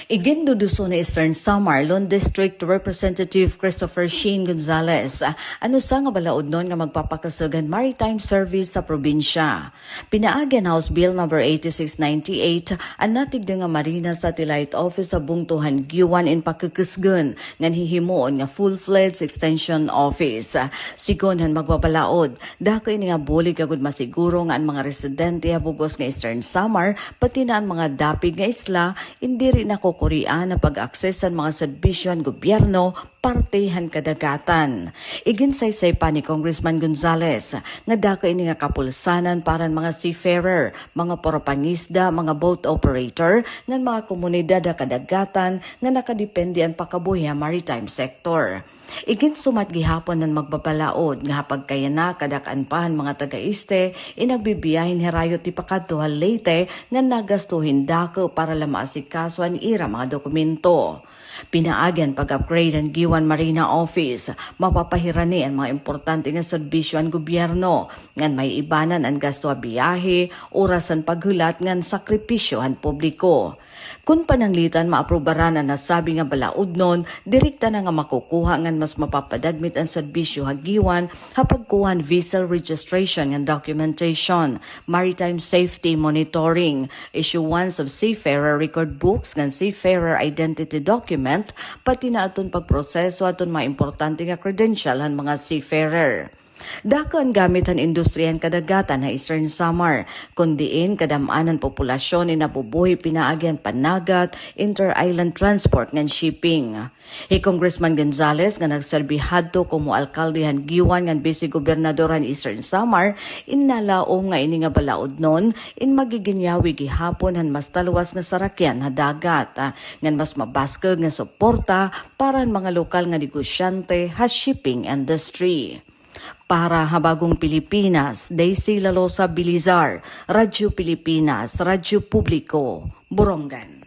Iginduduso ni Eastern Samar Lone District Representative Christopher Shane Gonzales ano sa nga balaod nun nga magpapakasugan maritime service sa probinsya. Pinaagan House Bill No. 8698 ang natigda nga marina satellite office sa bungtuhan giwan in pakikisgun nga hihimuon nga full-fledged extension office. Sigon han magbabalaod, dako ini nga bulig agud masiguro nga ang mga residente habugos nga Eastern Samar pati na ang mga dapig nga isla indiri na Korean na pag-akses sa mga serbisyon gobyerno partihan kadagatan. Iginsaysay pa ni Congressman Gonzales nga dako ini nga kapulsanan para mga seafarer, mga poropangisda, mga boat operator ng mga komunidad na kadagatan nga nakadepende ang pakabuhi maritime sector. Iginsumat gihapon ng magbabalaod nga hapag kaya na kadak-anpahan mga taga-iste inagbibiyahin herayo ti pakadto Leyte nga nagastuhin dako para lamaasikaso ang ira mga dokumento. Pinaagan pag-upgrade ang Giwan Marina Office, mapapahirani ang mga importante nga serbisyo ang gobyerno, ngan may ibanan ang gasto a biyahe, orasan paghulat ngan sakripisyo ang publiko. Kung pananglitan maaprobaran na nasabi nga balaod nun, direkta na nga makukuha ngan mas mapapadagmit ang serbisyo hagiwan hapagkuhan vessel registration and documentation, maritime safety monitoring, issuance of seafarer record books ngan seafarer identity document, pati na aton pagproseso aton mga importante nga credential han mga seafarer. Dako ang gamit ang industriyan kadagatan na Eastern Samar, kundiin kadamanan populasyon ni nabubuhi pinaagyan panagat, inter-island transport ng shipping. Congressman Gonzales nga nagserbi hadto como alkaldehan giwan ng vice-gobernadoran Eastern Samar, innalaong nga ini nga balaod nun, in magiginyawi gihapon han mas taluwas nga sarakyan na dagat, ngan mas mabaskag nga suporta para ang mga lokal nga negosyante ha shipping industry. Para Habagong Pilipinas, Daisy Lalosa Bilizar, Radyo Pilipinas, Radyo Publiko, Borongan.